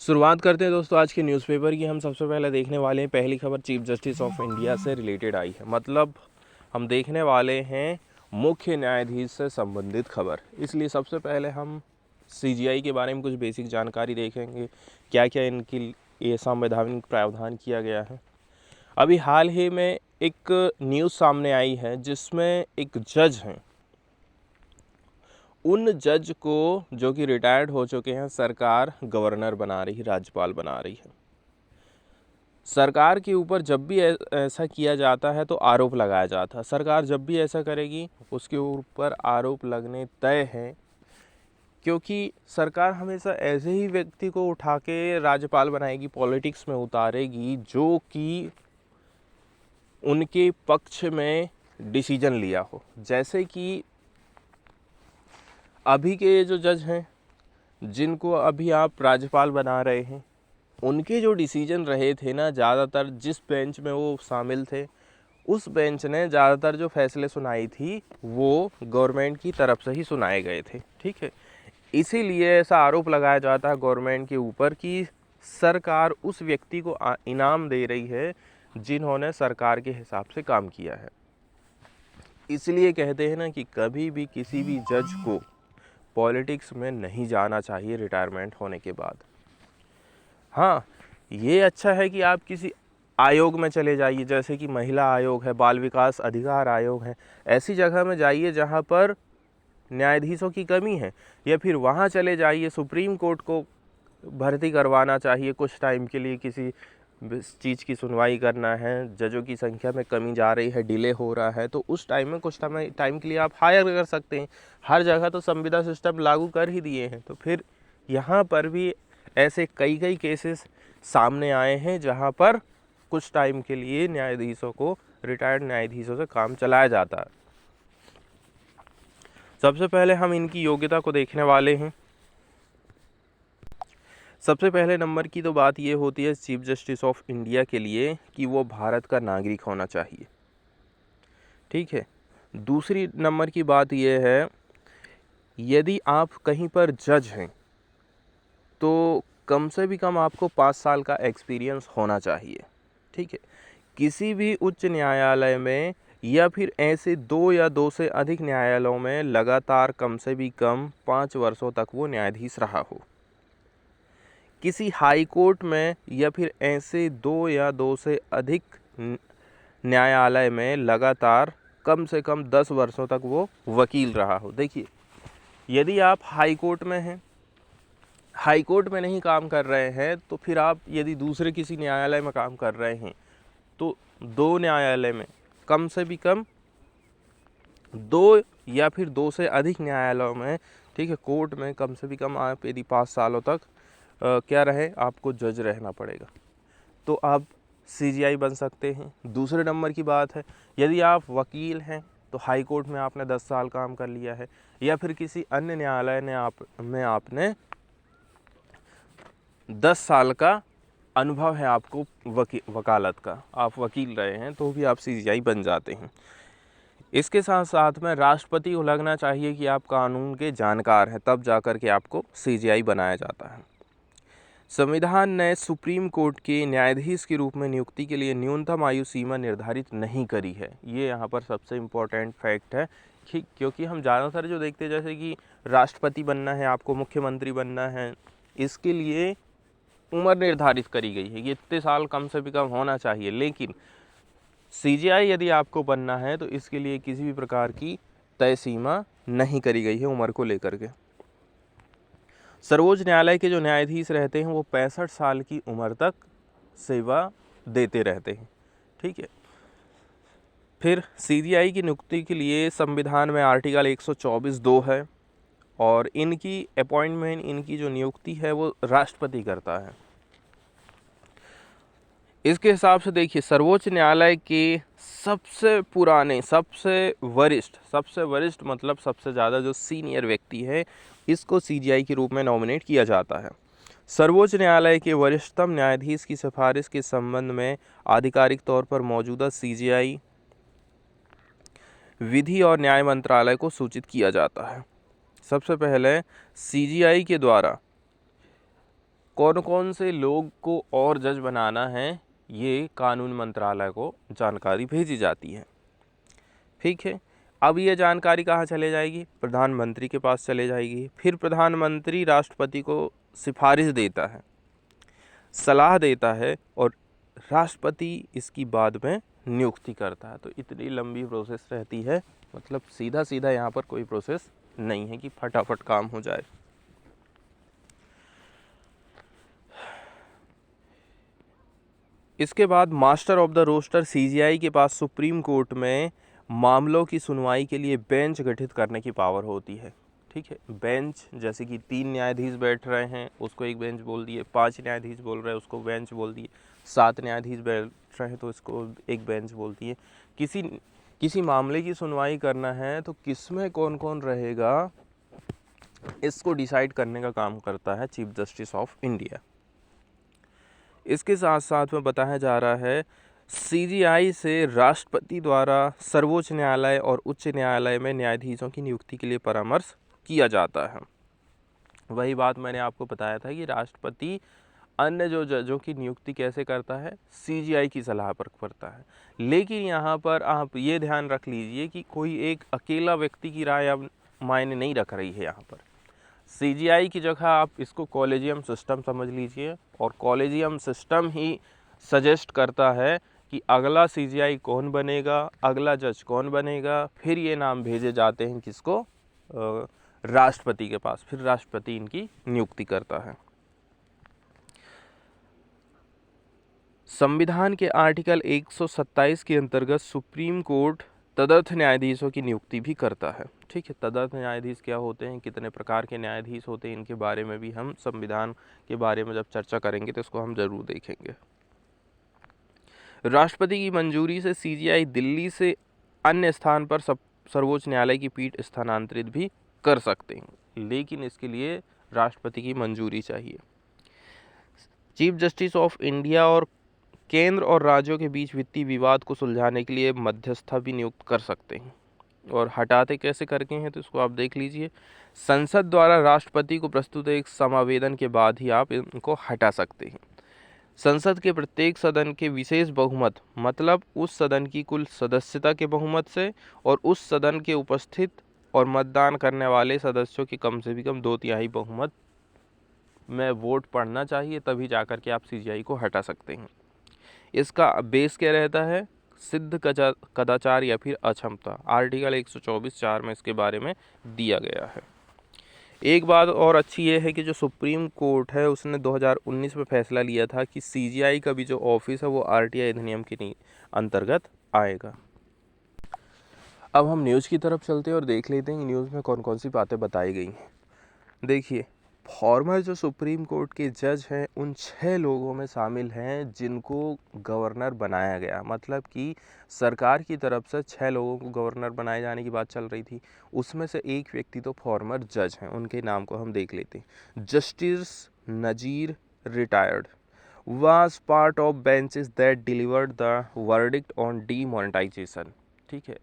शुरुआत करते हैं दोस्तों आज के न्यूज़पेपर की। हम सबसे पहले देखने वाले हैं, पहली खबर चीफ जस्टिस ऑफ इंडिया से रिलेटेड आई है। मतलब हम देखने वाले हैं मुख्य न्यायाधीश से संबंधित खबर। इसलिए सबसे पहले हम सीजीआई के बारे में कुछ बेसिक जानकारी देखेंगे, क्या क्या इनकी ये संवैधानिक प्रावधान किया गया है। अभी हाल ही में एक न्यूज़ सामने आई है जिसमें एक जज हैं, उन जज को जो कि रिटायर्ड हो चुके हैं, सरकार गवर्नर बना रही, राज्यपाल बना रही है। सरकार के ऊपर जब भी ऐसा किया जाता है तो आरोप लगाया जाता है। सरकार जब भी ऐसा करेगी उसके ऊपर आरोप लगने तय हैं, क्योंकि सरकार हमेशा ऐसे ही व्यक्ति को उठा के राज्यपाल बनाएगी, पॉलिटिक्स में उतारेगी जो कि उनके पक्ष में डिसीजन लिया हो। जैसे कि अभी के जो जज हैं जिनको अभी आप राज्यपाल बना रहे हैं, उनके जो डिसीजन रहे थे ना, ज़्यादातर जिस बेंच में वो शामिल थे उस बेंच ने ज़्यादातर जो फैसले सुनाई थी वो गवर्नमेंट की तरफ से ही सुनाए गए थे। ठीक है, इसीलिए ऐसा आरोप लगाया जाता है गवर्नमेंट के ऊपर कि सरकार उस व्यक्ति को इनाम दे रही है जिन्होंने सरकार के हिसाब से काम किया है। इसलिए कहते हैं ना कि कभी भी किसी भी जज को पॉलिटिक्स में नहीं जाना चाहिए रिटायरमेंट होने के बाद। हाँ, ये अच्छा है कि आप किसी आयोग में चले जाइए, जैसे कि महिला आयोग है, बाल विकास अधिकार आयोग है, ऐसी जगह में जाइए जहाँ पर न्यायाधीशों की कमी है। या फिर वहाँ चले जाइए, सुप्रीम कोर्ट को भर्ती करवाना चाहिए कुछ टाइम के लिए, किसी चीज़ की सुनवाई करना है, जजों की संख्या में कमी जा रही है, डिले हो रहा है, तो उस टाइम में कुछ टाइम के लिए आप हायर कर सकते हैं। हर जगह तो संविदा सिस्टम लागू कर ही दिए हैं, तो फिर यहाँ पर भी ऐसे कई कई केसेस सामने आए हैं जहाँ पर कुछ टाइम के लिए न्यायाधीशों को, रिटायर्ड न्यायाधीशों से काम चलाया जाता है। सबसे पहले हम इनकी योग्यता को देखने वाले हैं। सबसे पहले नंबर की तो बात ये होती है चीफ जस्टिस ऑफ इंडिया के लिए कि वो भारत का नागरिक होना चाहिए। ठीक है, दूसरी नंबर की बात ये है, यदि आप कहीं पर जज हैं तो कम से भी कम आपको 5 साल का एक्सपीरियंस होना चाहिए। ठीक है, किसी भी उच्च न्यायालय में या फिर ऐसे 2 या 2 से अधिक न्यायालयों में लगातार कम से भी कम 5 वर्षों तक वो न्यायाधीश रहा हो। किसी हाई कोर्ट में या फिर ऐसे 2 या 2 से अधिक न्यायालय में लगातार कम से कम 10 वर्षों तक वो वकील रहा हो। देखिए, यदि आप हाई कोर्ट में हैं, हाई कोर्ट में नहीं काम कर रहे हैं, तो फिर आप यदि दूसरे किसी न्यायालय में काम कर रहे हैं तो 2 न्यायालय में कम से भी कम 2 या फिर 2 से अधिक न्यायालयों में, ठीक है, कोर्ट में कम से भी कम आप यदि 5 सालों तक क्या रहे, आपको जज रहना पड़ेगा, तो आप सीजीआई बन सकते हैं। दूसरे नंबर की बात है, यदि आप वकील हैं तो हाई कोर्ट में आपने 10 साल काम कर लिया है, या फिर किसी अन्य न्यायालय ने आपने 10 साल का अनुभव है आपको वकालत का, आप वकील रहे हैं, तो भी आप सीजीआई बन जाते हैं। इसके साथ साथ में राष्ट्रपति को लगना चाहिए कि आप कानून के जानकार हैं, तब जाकर के आपको सीजीआई बनाया जाता है। संविधान ने सुप्रीम कोर्ट के न्यायाधीश के रूप में नियुक्ति के लिए न्यूनतम आयु सीमा निर्धारित नहीं करी है। ये यहाँ पर सबसे इम्पोर्टेंट फैक्ट है कि क्योंकि हम ज़्यादातर जो देखते हैं, जैसे कि राष्ट्रपति बनना है, आपको मुख्यमंत्री बनना है, इसके लिए उम्र निर्धारित करी गई है, ये इतने साल कम से भी कम होना चाहिए। लेकिन सीजीआई यदि आपको बनना है तो इसके लिए किसी भी प्रकार की तय सीमा नहीं करी गई है उम्र को लेकर के। सर्वोच्च न्यायालय के जो न्यायाधीश रहते हैं वो 65 साल की उम्र तक सेवा देते रहते हैं। ठीक है, फिर सीजीआई की नियुक्ति के लिए संविधान में आर्टिकल 124(2) है, और इनकी अपॉइंटमेंट, इनकी जो नियुक्ति है वो राष्ट्रपति करता है। इसके हिसाब से देखिए, सर्वोच्च न्यायालय के सबसे पुराने, सबसे वरिष्ठ मतलब सबसे ज़्यादा जो सीनियर व्यक्ति है, इसको सीजीआई के रूप में नॉमिनेट किया जाता है। सर्वोच्च न्यायालय के वरिष्ठतम न्यायाधीश की सिफारिश के संबंध में आधिकारिक तौर पर मौजूदा सीजीआई विधि और न्याय मंत्रालय को सूचित किया जाता है। सबसे पहले सीजीआई के द्वारा कौन कौन से लोग को और जज बनाना है, ये कानून मंत्रालय को जानकारी भेजी जाती है। ठीक है, अब ये जानकारी कहाँ चले जाएगी? प्रधानमंत्री के पास चले जाएगी। फिर प्रधानमंत्री राष्ट्रपति को सिफारिश देता है, सलाह देता है, और राष्ट्रपति इसकी बाद में नियुक्ति करता है। तो इतनी लंबी प्रोसेस रहती है, मतलब सीधा सीधा यहाँ पर कोई प्रोसेस नहीं है कि फटाफट काम हो जाए। इसके बाद master of the roster CGI के पास सुप्रीम कोर्ट में मामलों की सुनवाई के लिए बेंच गठित करने की पावर होती है। ठीक है, बेंच जैसे कि 3 न्यायाधीश बैठ रहे हैं उसको एक बेंच बोल दिए, 5 न्यायाधीश बोल रहे हैं उसको बेंच बोल दिए, 7 न्यायाधीश बैठ रहे हैं तो इसको एक बेंच बोलती है। किसी मामले की सुनवाई करना है तो किसमें कौन कौन रहेगा, इसको डिसाइड करने का काम करता है चीफ जस्टिस ऑफ इंडिया। इसके साथ साथ में बताया जा रहा है सीजीआई से राष्ट्रपति द्वारा सर्वोच्च न्यायालय और उच्च न्यायालय में न्यायाधीशों की नियुक्ति के लिए परामर्श किया जाता है। वही बात मैंने आपको बताया था कि राष्ट्रपति अन्य जो जजों की नियुक्ति कैसे करता है, सीजीआई की सलाह पर करता है। लेकिन यहाँ पर आप ये ध्यान रख लीजिए कि कोई एक अकेला व्यक्ति की राय अब मायने नहीं रख रही है। यहाँ पर सीजीआई की जगह आप इसको कॉलेजियम सिस्टम समझ लीजिए, और कॉलेजियम सिस्टम ही सजेस्ट करता है कि अगला सीजीआई कौन बनेगा, अगला जज कौन बनेगा। फिर ये नाम भेजे जाते हैं किसको? राष्ट्रपति के पास। फिर राष्ट्रपति इनकी नियुक्ति करता है। संविधान के आर्टिकल 127 के अंतर्गत सुप्रीम कोर्ट तदर्थ न्यायाधीशों की नियुक्ति भी करता है। ठीक है, तदर्थ न्यायाधीश क्या होते हैं, कितने प्रकार के न्यायाधीश होते हैं, इनके बारे में भी हम संविधान के बारे में जब चर्चा करेंगे तो इसको हम जरूर देखेंगे। राष्ट्रपति की मंजूरी से सीजीआई दिल्ली से अन्य स्थान पर सर्वोच्च न्यायालय की पीठ स्थानांतरित भी कर सकते हैं, लेकिन इसके लिए राष्ट्रपति की मंजूरी चाहिए। चीफ जस्टिस ऑफ इंडिया और केंद्र और राज्यों के बीच वित्तीय विवाद को सुलझाने के लिए मध्यस्थता भी नियुक्त कर सकते हैं। और हटाते कैसे करके हैं तो इसको आप देख लीजिए। संसद द्वारा राष्ट्रपति को प्रस्तुत एक समावेदन के बाद ही आप इनको हटा सकते हैं। संसद के प्रत्येक सदन के विशेष बहुमत, मतलब उस सदन की कुल सदस्यता के बहुमत से और उस सदन के उपस्थित और मतदान करने वाले सदस्यों के कम से भी कम 2/3 बहुमत में वोट पड़ना चाहिए, तभी जाकर के आप सीजीआई को हटा सकते हैं। इसका बेस क्या रहता है? सिद्ध कदाचार या फिर अक्षमता। आर्टिकल 124(4) में इसके बारे में दिया गया है। एक बात और अच्छी ये है कि जो सुप्रीम कोर्ट है उसने 2019 में फैसला लिया था कि सीजीआई का भी जो ऑफिस है वो आरटीआई अधिनियम के अंतर्गत आएगा। अब हम न्यूज़ की तरफ चलते हैं और देख लेते हैं न्यूज़ में कौन कौन सी बातें बताई गई हैं। देखिए, फॉर्मर जो सुप्रीम कोर्ट के जज हैं उन 6 लोगों में शामिल हैं जिनको गवर्नर बनाया गया। मतलब कि सरकार की तरफ से 6 लोगों को गवर्नर बनाए जाने की बात चल रही थी, उसमें से एक व्यक्ति तो फॉर्मर जज हैं। उनके नाम को हम देख लेते हैं। Justice Nazeer retired was part of benches that delivered the verdict on demonetization। ठीक है,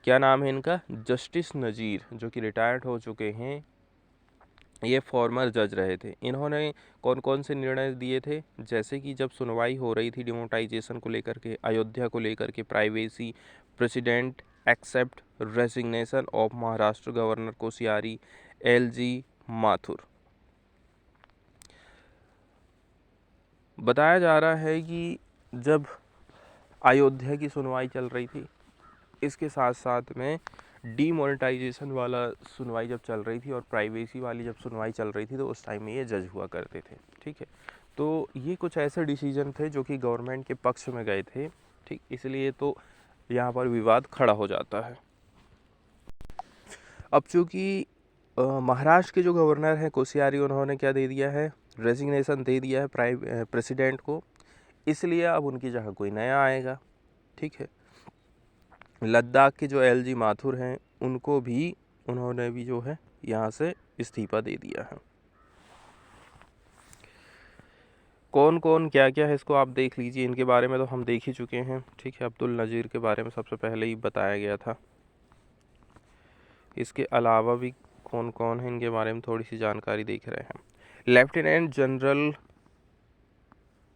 क्या नाम है इनका? जस्टिस नजीर, जो कि रिटायर्ड हो चुके हैं। ये फॉर्मर जज रहे थे। इन्होंने कौन कौन से निर्णय दिए थे? जैसे कि जब सुनवाई हो रही थी डिमोनेटाइजेशन को लेकर के, अयोध्या को लेकर के, privacy, president accept resignation of Maharashtra governor Koshyari, LG Mathur. बताया जा रहा है कि जब अयोध्या की सुनवाई चल रही थी, इसके साथ साथ में डीमोनेटाइजेशन वाला सुनवाई जब चल रही थी और प्राइवेसी वाली जब सुनवाई चल रही थी, तो उस टाइम में ये जज हुआ करते थे। ठीक है, तो ये कुछ ऐसे डिसीजन थे जो कि गवर्नमेंट के पक्ष में गए थे। ठीक, इसलिए तो यहाँ पर विवाद खड़ा हो जाता है। अब चूँकि महाराष्ट्र के जो गवर्नर हैं कोश्यारी, उन्होंने क्या दे दिया है? रेजिग्नेशन दे दिया है प्रेसिडेंट को, इसलिए अब उनकी जगह कोई नया आएगा। ठीक है, लद्दाख के जो एलजी माथुर हैं उन्होंने भी जो है यहाँ से इस्तीफा दे दिया है। कौन कौन क्या क्या है इसको आप देख लीजिए। इनके बारे में तो हम देख ही चुके हैं। ठीक है, अब्दुल नज़ीर के बारे में सबसे पहले ही बताया गया था। इसके अलावा भी कौन कौन है इनके बारे में थोड़ी सी जानकारी देख रहे हैं। Lieutenant general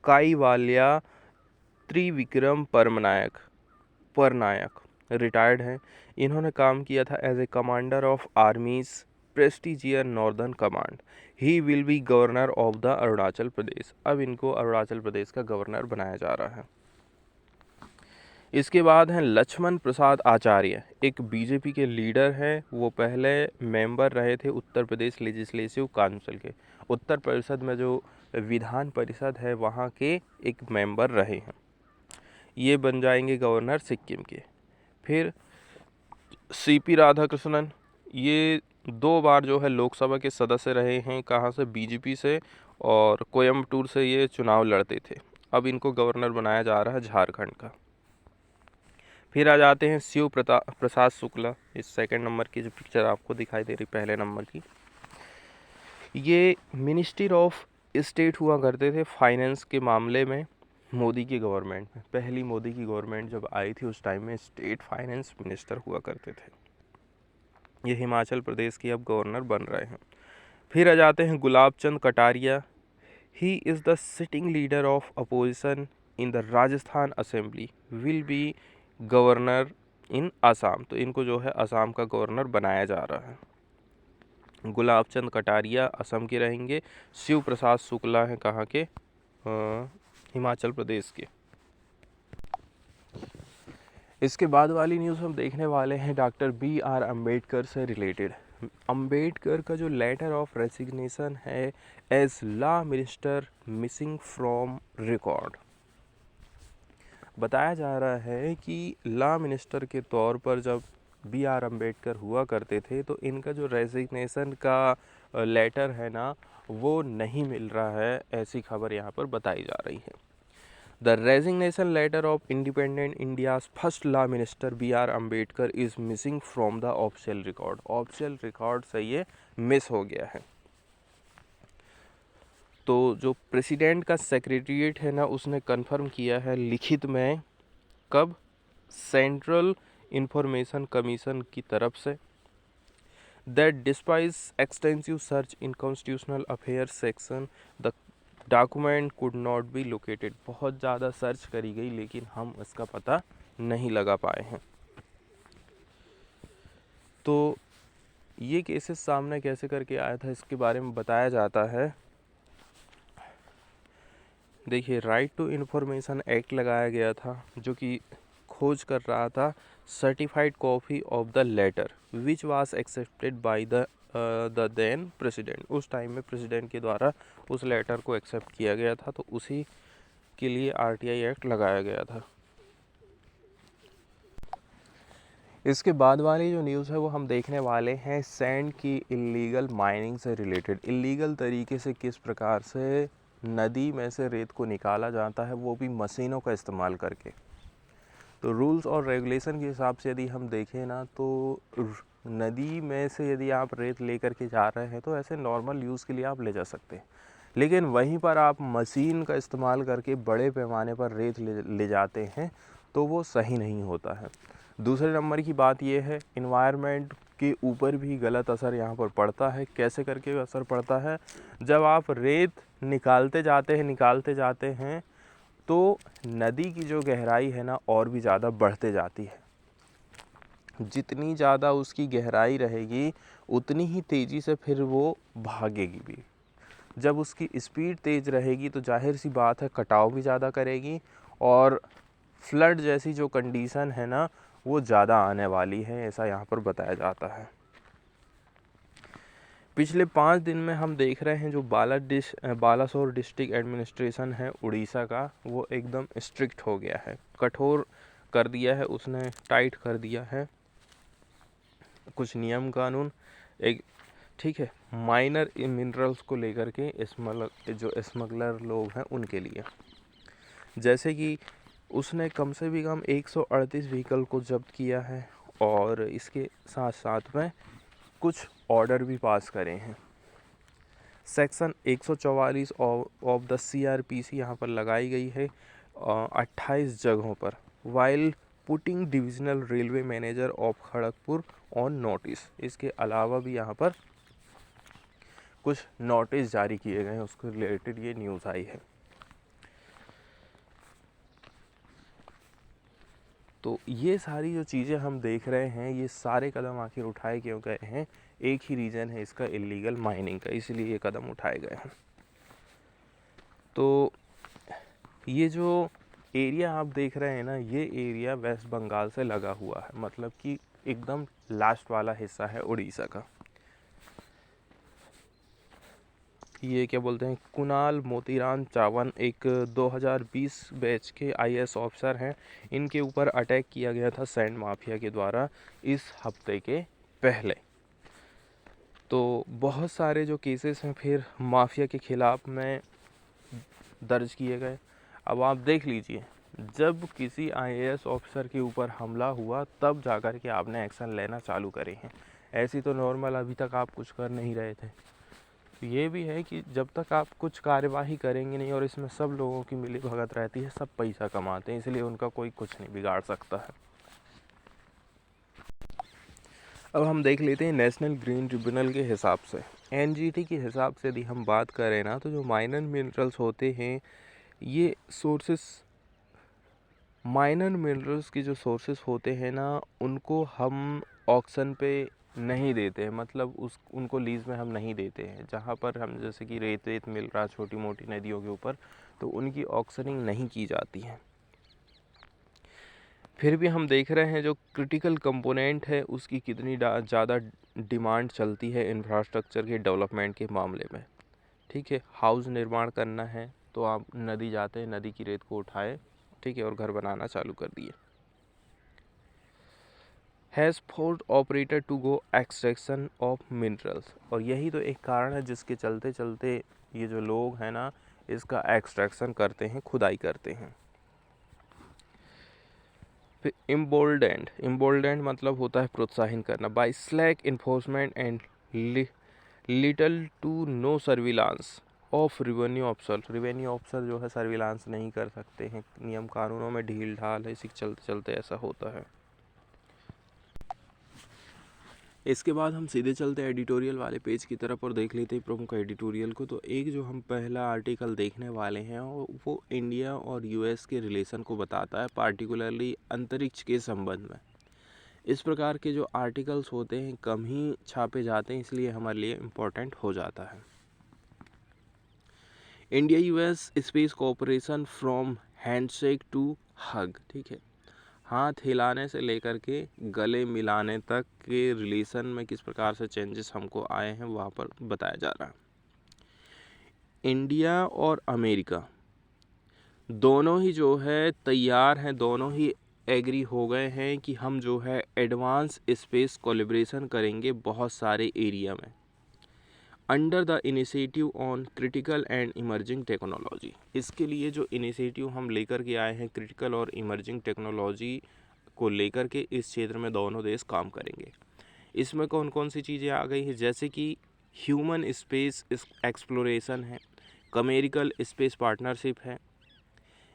Kaivalya Trivikram Parnaik retired हैं। इन्होंने काम किया था as a commander of armies prestigious northern command. He will be governor of the Arunachal Pradesh. अब इनको अरुणाचल प्रदेश का गवर्नर बनाया जा रहा है। इसके बाद हैं लक्ष्मण प्रसाद आचार्य, एक बीजेपी के लीडर हैं। वो पहले मेंबर रहे थे उत्तर प्रदेश लेजिस्लेटिव काउंसिल के, उत्तर परिषद में जो विधान परिषद है वहाँ के एक मेंबर रहे हैं। ये बन जाएंगे गवर्नर सिक्किम के। फिर सीपी राधाकृष्णन, ये 2 बार जो है लोकसभा के सदस्य रहे हैं। कहाँ से? बीजेपी से, और कोयम्बटूर से ये चुनाव लड़ते थे। अब इनको गवर्नर बनाया जा रहा है झारखंड का। फिर आ जाते हैं शिव प्रसाद शुक्ला। इस सेकंड नंबर की जो पिक्चर आपको दिखाई दे रही पहले नंबर की, ये मिनिस्टर ऑफ स्टेट हुआ करते थे फाइनेंस के मामले में मोदी की गवर्नमेंट में। पहली मोदी की गवर्नमेंट जब आई थी उस टाइम में स्टेट फाइनेंस मिनिस्टर हुआ करते थे। ये हिमाचल प्रदेश के अब गवर्नर बन रहे हैं। फिर आ जाते हैं Gulab Chand Kataria. He is the sitting leader of opposition in the Rajasthan assembly, will be governor in Assam. तो इनको जो है आसाम का गवर्नर बनाया जा रहा है। गुलाब चंद कटारिया असम के रहेंगे। शिव प्रसाद शुक्ला हैं कहाँ के? हिमाचल प्रदेश के। इसके बाद वाली न्यूज़ हम देखने वाले हैं डॉक्टर BR अम्बेडकर से रिलेटेड। अम्बेडकर का जो लेटर ऑफ रेसिग्नेशन है as law minister missing from record. बताया जा रहा है कि लॉ मिनिस्टर के तौर पर जब BR अम्बेडकर हुआ करते थे तो इनका जो रेजिग्नेशन का लेटर है ना वो नहीं मिल रहा है, ऐसी खबर यहाँ पर बताई जा रही है। The resignation letter of independent India's first law minister BR Ambedkar is missing from the official record. Official record से ये मिस हो गया है। तो जो प्रेसिडेंट का सेक्रेटरीट है ना उसने कंफर्म किया है लिखित में, कब? सेंट्रल इंफॉर्मेशन कमीशन की तरफ से, that despite extensive search in constitutional affairs section the document could not be located. बहुत ज़्यादा सर्च करी गई लेकिन हम इसका पता नहीं लगा पाए हैं। तो ये केसेस सामने कैसे करके आया था इसके बारे में बताया जाता है। देखिए, राइट टू इन्फॉर्मेशन एक्ट लगाया गया था जो कि खोज कर रहा था certified copy of the letter which was accepted by the then president. उस टाइम में प्रेसिडेंट के द्वारा उस लेटर को एक्सेप्ट किया गया था, तो उसी के लिए RTI एक्ट लगाया गया था। इसके बाद वाली जो न्यूज़ है वो हम देखने वाले हैं सैंड की इल्लीगल माइनिंग से रिलेटेड। इल्लीगल तरीके से किस प्रकार से नदी में से रेत को निकाला जाता है, वो भी मशीनों का इस्तेमाल करके। तो रूल्स और रेगुलेशन के हिसाब से यदि हम देखें ना तो नदी में से यदि आप रेत लेकर के जा रहे हैं तो ऐसे नॉर्मल यूज़ के लिए आप ले जा सकते हैं, लेकिन वहीं पर आप मशीन का इस्तेमाल करके बड़े पैमाने पर रेत ले जाते हैं तो वो सही नहीं होता है। दूसरे नंबर की बात ये है इन्वायरमेंट के ऊपर भी गलत असर यहाँ पर पड़ता है। कैसे करके असर पड़ता है? जब आप रेत निकालते जाते हैं तो नदी की जो गहराई है ना और भी ज़्यादा बढ़ते जाती है। जितनी ज़्यादा उसकी गहराई रहेगी उतनी ही तेज़ी से फिर वो भागेगी भी। जब उसकी स्पीड तेज़ रहेगी तो जाहिर सी बात है कटाव भी ज़्यादा करेगी और फ्लड जैसी जो कंडीशन है ना वो ज़्यादा आने वाली है, ऐसा यहाँ पर बताया जाता है। पिछले 5 दिन में हम देख रहे हैं जो बालासोर डिस्ट्रिक्ट एडमिनिस्ट्रेशन है उड़ीसा का, वो एकदम स्ट्रिक्ट हो गया है, कठोर कर दिया है, उसने टाइट कर दिया है कुछ नियम कानून। एक ठीक है, माइनर मिनरल्स को लेकर के जो स्मगलर लोग हैं उनके लिए, जैसे कि उसने कम से भी कम 138 व्हीकल को जब्त किया है और इसके साथ साथ में कुछ ऑर्डर भी पास करे हैं। सेक्शन 144 ऑफ द CRPC यहाँ पर लगाई गई है 28 जगहों पर, while putting divisional railway manager of Kharagpur on notice. इसके अलावा भी यहाँ पर कुछ नोटिस जारी किए गए हैं, उसके रिलेटेड ये न्यूज़ आई है। तो ये सारी जो चीज़ें हम देख रहे हैं, ये सारे कदम आखिर उठाए क्यों गए हैं? एक ही रीज़न है इसका, इलीगल माइनिंग का, इसलिए ये कदम उठाए गए हैं। तो ये जो एरिया आप देख रहे हैं ना, ये एरिया वेस्ट बंगाल से लगा हुआ है, मतलब कि एकदम लास्ट वाला हिस्सा है उड़ीसा का। ये क्या बोलते हैं, कुणाल मोतीराम चावन एक 2020 बैच के आईएएस ऑफिसर हैं। इनके ऊपर अटैक किया गया था सैंड माफिया के द्वारा इस हफ्ते के पहले। तो बहुत सारे जो केसेस हैं फिर माफिया के खिलाफ में दर्ज किए गए। अब आप देख लीजिए, जब किसी आईएएस ऑफिसर के ऊपर हमला हुआ तब जाकर के आपने एक्शन लेना चालू करे हैं। ऐसी तो नॉर्मल अभी तक आप कुछ कर नहीं रहे थे। तो ये भी है कि जब तक आप कुछ कार्यवाही करेंगे नहीं, और इसमें सब लोगों की मिली भगत रहती है, सब पैसा कमाते हैं, इसलिए उनका कोई कुछ नहीं बिगाड़ सकता है। अब हम देख लेते हैं नेशनल ग्रीन ट्रिब्यूनल के हिसाब से, एनजीटी के हिसाब से यदि हम बात करें ना, तो जो माइनर मिनरल्स होते हैं, ये सोर्सेस, माइनर मिनरल्स की जो सोर्सेस होते हैं ना, उनको हम ऑक्शन पे नहीं देते हैं, मतलब उनको लीज में हम नहीं देते हैं। जहाँ पर हम जैसे कि रेत मिल रहा छोटी मोटी नदियों के ऊपर, तो उनकी ऑक्शनिंग नहीं की जाती है। फिर भी हम देख रहे हैं जो क्रिटिकल कंपोनेंट है उसकी कितनी ज़्यादा डिमांड चलती है इंफ्रास्ट्रक्चर के डेवलपमेंट के मामले में। ठीक है, हाउस निर्माण करना है तो आप नदी जाते हैं, नदी की रेत को उठाए, ठीक है, और घर बनाना चालू कर दिए। Has forced operator to go extraction of minerals, और यही तो एक कारण है जिसके चलते चलते ये जो लोग हैं ना, इसका एक्सट्रैक्शन करते हैं, खुदाई करते हैं। फिर इम्बोल्डेंड मतलब होता है प्रोत्साहन करना, by slack enforcement and little to no surveillance of revenue officer. Revenue officer जो है सर्विलांस नहीं कर सकते हैं, नियम कानूनों में ढील ढाल है, इसी के चलते चलते ऐसा होता है। इसके बाद हम सीधे चलते हैं एडिटोरियल वाले पेज की तरफ और देख लेते हैं प्रमुख एडिटोरियल को। तो एक जो हम पहला आर्टिकल देखने वाले हैं वो इंडिया और यूएस के रिलेशन को बताता है, पार्टिकुलरली अंतरिक्ष के संबंध में। इस प्रकार के जो आर्टिकल्स होते हैं कम ही छापे जाते हैं, इसलिए हमारे लिए इम्पोर्टेंट हो जाता है। India US space cooperation from handshake to hug, ठीक है, हाथ हिलाने से लेकर के गले मिलाने तक के रिलेशन में किस प्रकार से चेंजेस हमको आए हैं वहाँ पर बताया जा रहा है। इंडिया और अमेरिका दोनों ही जो है तैयार हैं, दोनों ही एग्री हो गए हैं कि हम जो है एडवांस स्पेस कोलैबोरेशन करेंगे बहुत सारे एरिया में, under the initiative on critical and emerging technology. इसके लिए जो इनिशिएटिव हम लेकर के आए हैं क्रिटिकल और इमर्जिंग टेक्नोलॉजी को लेकर के, इस क्षेत्र में दोनों देश काम करेंगे। इसमें कौन कौन सी चीज़ें आ गई हैं, जैसे कि ह्यूमन स्पेस एक्सप्लोरेशन है, कमेरिकल स्पेस पार्टनरशिप है।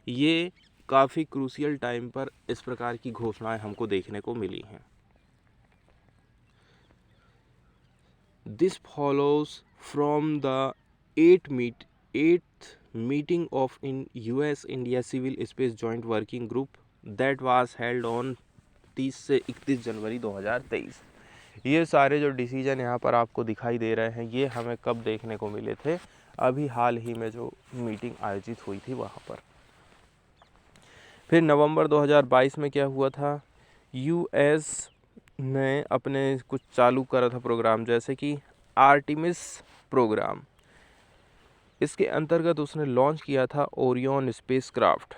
ये काफ़ी क्रूशियल टाइम पर इस प्रकार की घोषणाएं हमको देखने को मिली हैं। This follows from the eighth meeting of in US-India Civil Space Joint Working Group that was held on 30 से 31 जनवरी 2023। ये सारे जो डिसीजन यहाँ पर आपको दिखाई दे रहे हैं, ये हमें कब देखने को मिले थे? अभी हाल ही में जो मीटिंग आयोजित हुई थी वहाँ पर। फिर नवंबर 2022 में क्या हुआ था, यूएस ने अपने कुछ चालू करा था प्रोग्राम, जैसे कि आर्टिमिस प्रोग्राम। इसके अंतर्गत उसने लॉन्च किया था ओरियन स्पेसक्राफ्ट।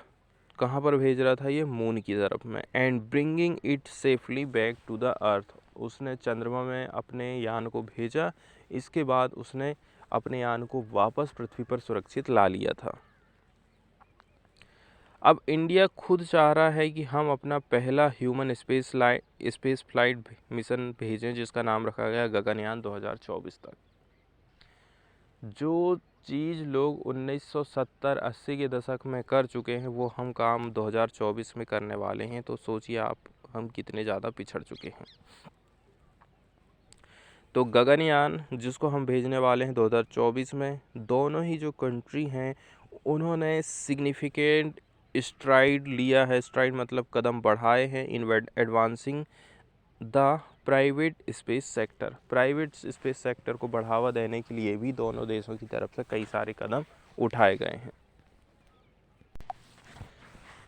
कहाँ पर भेज रहा था ये? मून की तरफ में। And bringing it safely back to the earth, उसने चंद्रमा में अपने यान को भेजा। इसके बाद उसने अपने यान को वापस पृथ्वी पर सुरक्षित ला लिया था। अब इंडिया खुद चाह रहा है कि हम अपना पहला ह्यूमन स्पेस फ्लाइट मिशन भेजें, जिसका नाम रखा गया गगनयान 2024 तक। जो चीज़ लोग 1970-80 के दशक में कर चुके हैं वो हम काम 2024 में करने वाले हैं। तो सोचिए आप हम कितने ज़्यादा पिछड़ चुके हैं। तो गगनयान जिसको हम भेजने वाले हैं 2024 में, दोनों ही जो कंट्री हैं उन्होंने सिग्निफिकेंट स्ट्राइड लिया है। स्ट्राइड मतलब कदम बढ़ाए हैं in advancing the private space sector. Private space sector को बढ़ावा देने के लिए भी दोनों देशों की तरफ से कई सारे कदम उठाए गए हैं।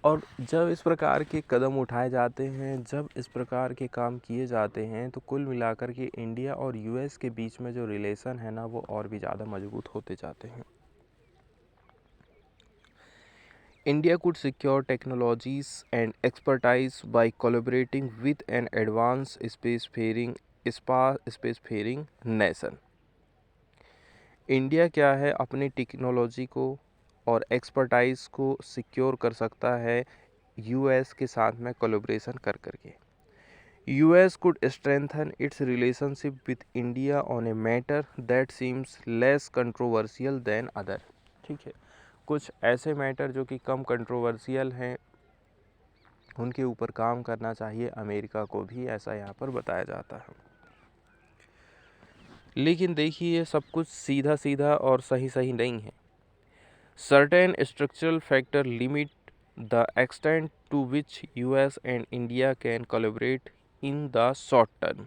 और जब इस प्रकार के कदम उठाए जाते हैं, जब इस प्रकार के काम किए जाते हैं, तो कुल मिलाकर के इंडिया और यूएस के बीच में जो रिलेशन है ना, वो और भी ज़्यादा मजबूत होते जाते हैं। India could secure technologies and expertise by collaborating with an advanced spacefaring nation. India क्या है, अपनी टेक्नोलॉजी को और एक्सपर्टाइज को सिक्योर कर सकता है यूएस के साथ में कोलैबोरेशन कर करके। US could strengthen its relationship with India on a matter that seems less controversial than other. ठीक है, कुछ ऐसे मैटर जो कि कम कंट्रोवर्शियल हैं उनके ऊपर काम करना चाहिए अमेरिका को भी, ऐसा यहाँ पर बताया जाता है। लेकिन देखिए ये सब कुछ सीधा सीधा और सही सही नहीं है। Certain structural factor limit the extent to which US and India can collaborate in the short term.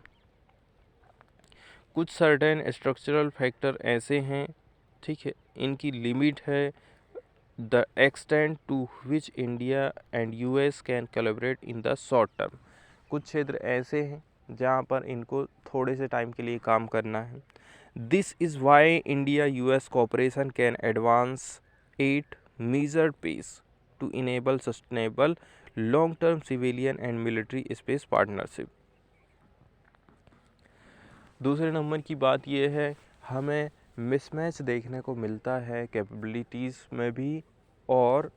कुछ सर्टेन स्ट्रक्चरल फैक्टर ऐसे हैं, ठीक है, इनकी लिमिट है the extent to which India and US can collaborate in the short term। कुछ क्षेत्र ऐसे हैं जहाँ पर इनको थोड़े से टाइम के लिए काम करना है। This is why India-US cooperation can advance at measured pace to enable sustainable long-term civilian and military space partnership। दूसरे नंबर की बात यह है, हमें मिसमैच देखने को मिलता है कैपेबिलिटीज़ में भी, और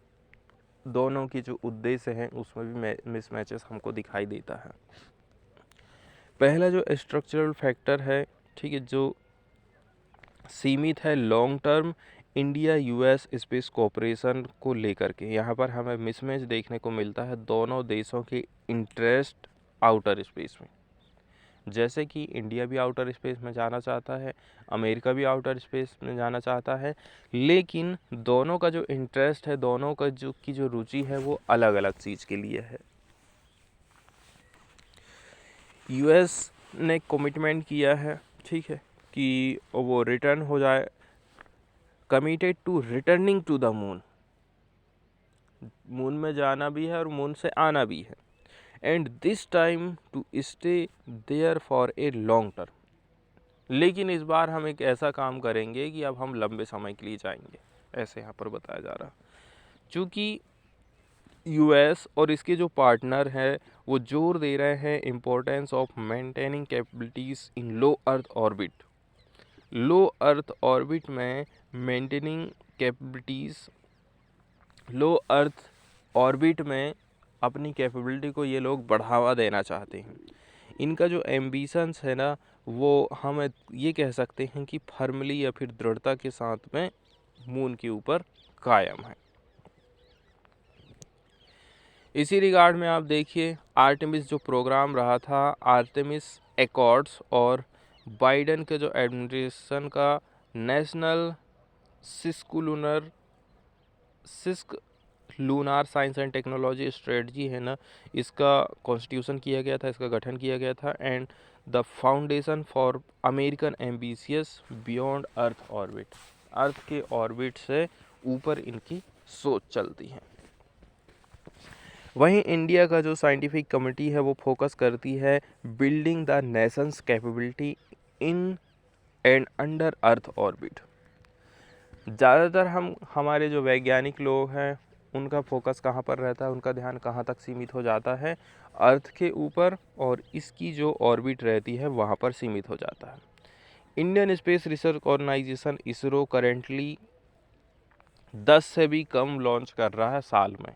दोनों की जो उद्देश्य हैं उसमें भी मिसमैचेस हमको दिखाई देता है। पहला जो स्ट्रक्चरल फैक्टर है, ठीक है, जो सीमित है long term India US space cooperation को लेकर के, यहाँ पर हमें मिसमैच देखने को मिलता है दोनों देशों के इंटरेस्ट आउटर स्पेस में। जैसे कि इंडिया भी आउटर स्पेस में जाना चाहता है, अमेरिका भी आउटर स्पेस में जाना चाहता है, लेकिन दोनों का जो इंटरेस्ट है, दोनों का जो रुचि है वो अलग अलग चीज़ के लिए है। यूएस ने कमिटमेंट किया है, ठीक है, कि वो रिटर्न हो जाए, committed to returning to the moon. Moon में जाना भी है और मून से आना भी है, and this time to stay there for a long term. लेकिन इस बार हम एक ऐसा काम करेंगे कि अब हम लंबे समय के लिए जाएंगे, ऐसे यहाँ पर बताया जा रहा। चूँकि यूएस और इसके जो पार्टनर हैं वो जोर दे रहे हैं importance of maintaining capabilities in low earth orbit. Low earth orbit में मेंटेनिंग कैपेबिलिटीज़, लो अर्थ ऑर्बिट में अपनी कैपेबिलिटी को ये लोग बढ़ावा देना चाहते हैं। इनका जो एम्बिशंस है ना, वो हम ये कह सकते हैं कि फर्मली या फिर दृढ़ता के साथ में मून के ऊपर कायम है। इसी रिगार्ड में आप देखिए आर्टेमिस जो प्रोग्राम रहा था, आर्टेमिस एकॉर्ड्स, और बाइडन के जो एडमिनिस्ट्रेशन का national six lunar science and technology strategy है ना, इसका कॉन्स्टिट्यूशन किया गया था, इसका गठन किया गया था, and the foundation for American ambitious beyond earth orbit. Earth के ऑर्बिट से ऊपर इनकी सोच चलती है। वहीं इंडिया का जो साइंटिफिक कमिटी है वो फोकस करती है building the Nations capability in and under earth orbit. ज़्यादातर हमारे जो वैज्ञानिक लोग हैं उनका फोकस कहाँ पर रहता है, उनका ध्यान कहाँ तक सीमित हो जाता है, अर्थ के ऊपर, और इसकी जो ऑर्बिट रहती है वहाँ पर सीमित हो जाता है। Indian space research organisation ISRO currently 10 से भी कम लॉन्च कर रहा है साल में,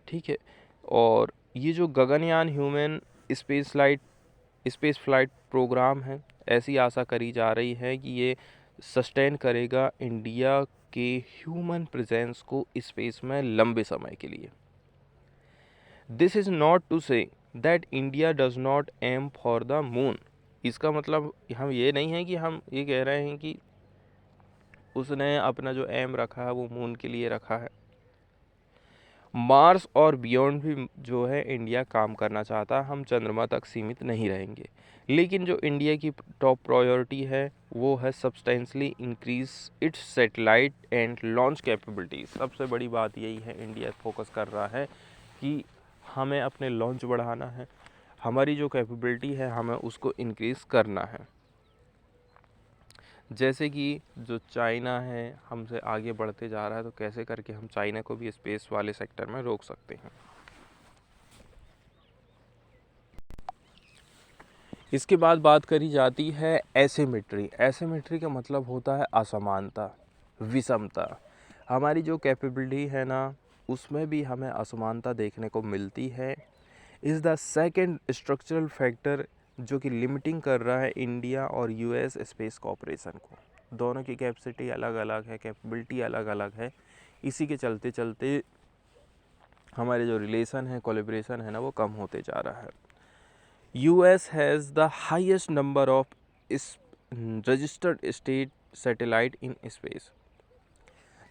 ठीक है। और ये जो Gaganyaan human space flight programme है, ऐसी आशा करी जा रही है कि ये सस्टेन करेगा इंडिया के ह्यूमन प्रेजेंस को स्पेस में लंबे समय के लिए। This is not to say that India does not aim for the moon, इसका मतलब हम ये नहीं है कि हम ये कह रहे हैं कि उसने अपना जो एम रखा है वो मून के लिए रखा है। मार्स और बियॉन्ड भी जो है इंडिया काम करना चाहता है, हम चंद्रमा तक सीमित नहीं रहेंगे। लेकिन जो इंडिया की टॉप प्रायोरिटी है वो है substantially increase its satellite and launch capabilities. सबसे बड़ी बात यही है, इंडिया फोकस कर रहा है कि हमें अपने लॉन्च बढ़ाना है, हमारी जो कैपेबिलिटी है हमें उसको इंक्रीज़ करना है। जैसे कि जो चाइना है हमसे आगे बढ़ते जा रहा है, तो कैसे करके हम चाइना को भी स्पेस वाले सेक्टर में रोक सकते हैं। इसके बाद बात करी जाती है एसिमेट्री। एसिमेट्री का मतलब होता है असमानता, विषमता। हमारी जो कैपेबिलिटी है ना उसमें भी हमें असमानता देखने को मिलती है। Is the second structural factor जो कि लिमिटिंग कर रहा है इंडिया और यूएस स्पेस कॉपरेशन को। दोनों की कैपेसिटी अलग अलग है, कैपेबिलिटी अलग अलग है। इसी के चलते चलते हमारे जो रिलेशन है, कोलैबोरेशन है ना, वो कम होते जा रहा है। US has the highest number of registered state satellite in space.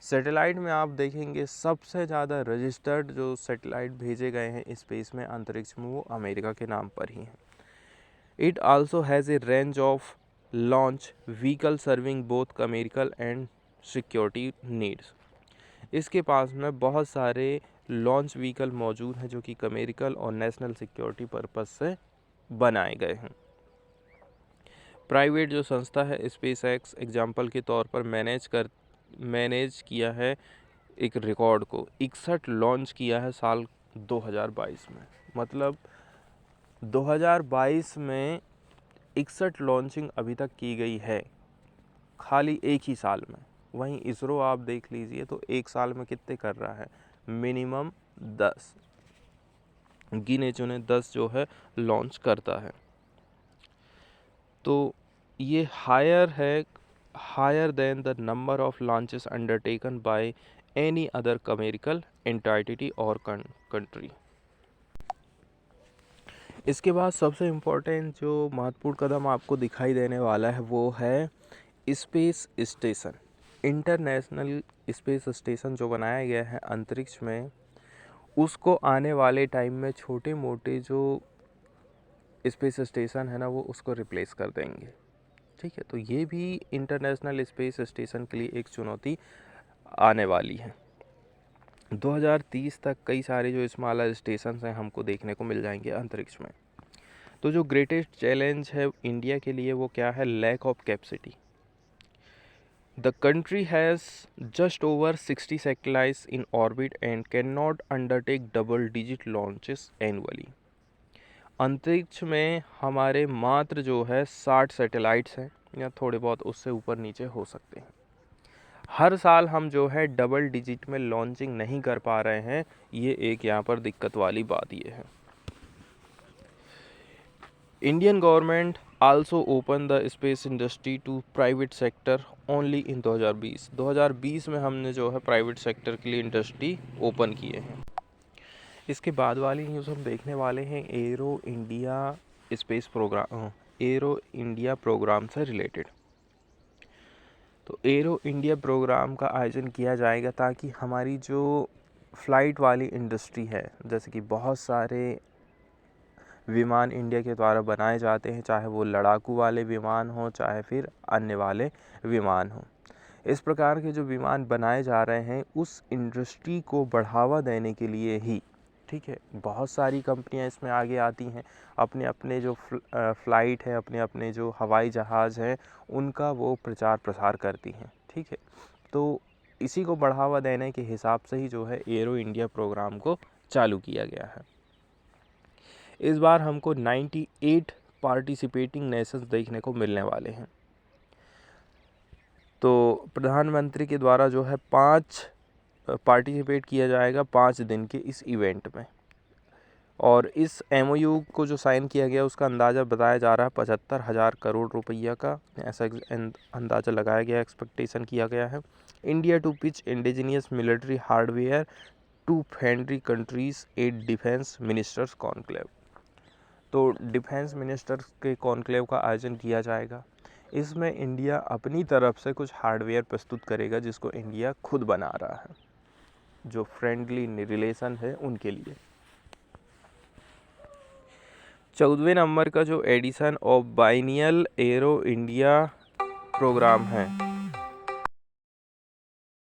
Satellite में आप देखेंगे सबसे ज़्यादा रजिस्टर्ड जो सैटेलाइट भेजे गए हैं स्पेस में, अंतरिक्ष में, वो अमेरिका के नाम पर ही हैं। It also has a range of launch vehicle serving both commercial and security needs. इसके पास में बहुत सारे लॉन्च व्हीकल मौजूद हैं जो कि कमर्शियल और नेशनल सिक्योरिटी पर्पस से बनाए गए हैं। प्राइवेट जो संस्था है स्पेस एक्स एग्जाम्पल के तौर पर मैनेज किया है एक रिकॉर्ड को, 61 लॉन्च किया है साल 2022 में। मतलब 2022 में 61 लॉन्चिंग अभी तक की गई है, खाली एक ही साल में। वहीं इसरो आप देख लीजिए तो एक साल में कितने कर रहा है, मिनिमम 10, गिने चुने 10 जो है लॉन्च करता है। तो ये higher than the number of launches undertaken by any other commercial entity और कंट्री। इसके बाद सबसे इम्पोर्टेंट जो महत्वपूर्ण कदम आपको दिखाई देने वाला है वो है space station. International space station जो बनाया गया है अंतरिक्ष में, उसको आने वाले टाइम में छोटे मोटे जो स्पेस स्टेशन है ना वो उसको रिप्लेस कर देंगे। ठीक है, तो ये भी इंटरनेशनल स्पेस स्टेशन के लिए एक चुनौती आने वाली है। 2030 तक कई सारे जो स्मॉलर स्टेशन हैं हमको देखने को मिल जाएंगे अंतरिक्ष में। तो जो ग्रेटेस्ट चैलेंज है इंडिया के लिए वो क्या है, lack of capacity. The country has just over 60 satellites in orbit and can not undertake double digit launches annually. अंतरिक्ष में हमारे मात्र जो है 60 सैटेलाइट्स हैं, या थोड़े बहुत उससे ऊपर नीचे हो सकते हैं। हर साल हम जो है डबल डिजिट में लॉन्चिंग नहीं कर पा रहे हैं, ये एक यहाँ पर दिक्कत वाली बात ये है। Indian government also open the space industry to private sector only in 2020 में हमने जो है प्राइवेट सेक्टर के लिए इंडस्ट्री ओपन किए हैं। इसके बाद वाली न्यूज़ हम देखने वाले हैं एरो इंडिया प्रोग्राम से रिलेटेड। तो एरो इंडिया प्रोग्राम का आयोजन किया जाएगा ताकि हमारी जो फ़्लाइट वाली इंडस्ट्री है, जैसे कि बहुत सारे विमान इंडिया के द्वारा बनाए जाते हैं, चाहे वो लड़ाकू वाले विमान हो चाहे फिर अन्य वाले विमान हो। इस प्रकार के जो विमान बनाए जा रहे हैं उस इंडस्ट्री को बढ़ावा देने के लिए ही, ठीक है, बहुत सारी कंपनियां इसमें आगे आती हैं, अपने अपने जो फ़्लाइट है, अपने अपने जो हवाई जहाज़ हैं उनका वो प्रचार प्रसार करती हैं। ठीक है, तो इसी को बढ़ावा देने के हिसाब से ही जो है एरो इंडिया प्रोग्राम को चालू किया गया है। इस बार हमको 98 पार्टिसिपेटिंग नेशंस देखने को मिलने वाले हैं। तो प्रधानमंत्री के द्वारा जो है 5 पार्टिसिपेट किया जाएगा 5 दिन के इस इवेंट में। और इस MOU को जो साइन किया गया उसका अंदाज़ा बताया जा रहा है 75,000 करोड़ रुपया का, ऐसा अंदाज़ा लगाया गया, एक्सपेक्टेशन किया गया है। India to pitch indigenous military hardware to friendly countries at defence ministers conclave. तो डिफेंस मिनिस्टर्स के कॉन्क्लेव का आयोजन किया जाएगा। इसमें इंडिया अपनी तरफ से कुछ हार्डवेयर प्रस्तुत करेगा जिसको इंडिया खुद बना रहा है, जो फ्रेंडली रिलेशन है उनके लिए। 14वें नंबर का जो edition of biennial Aero India programme है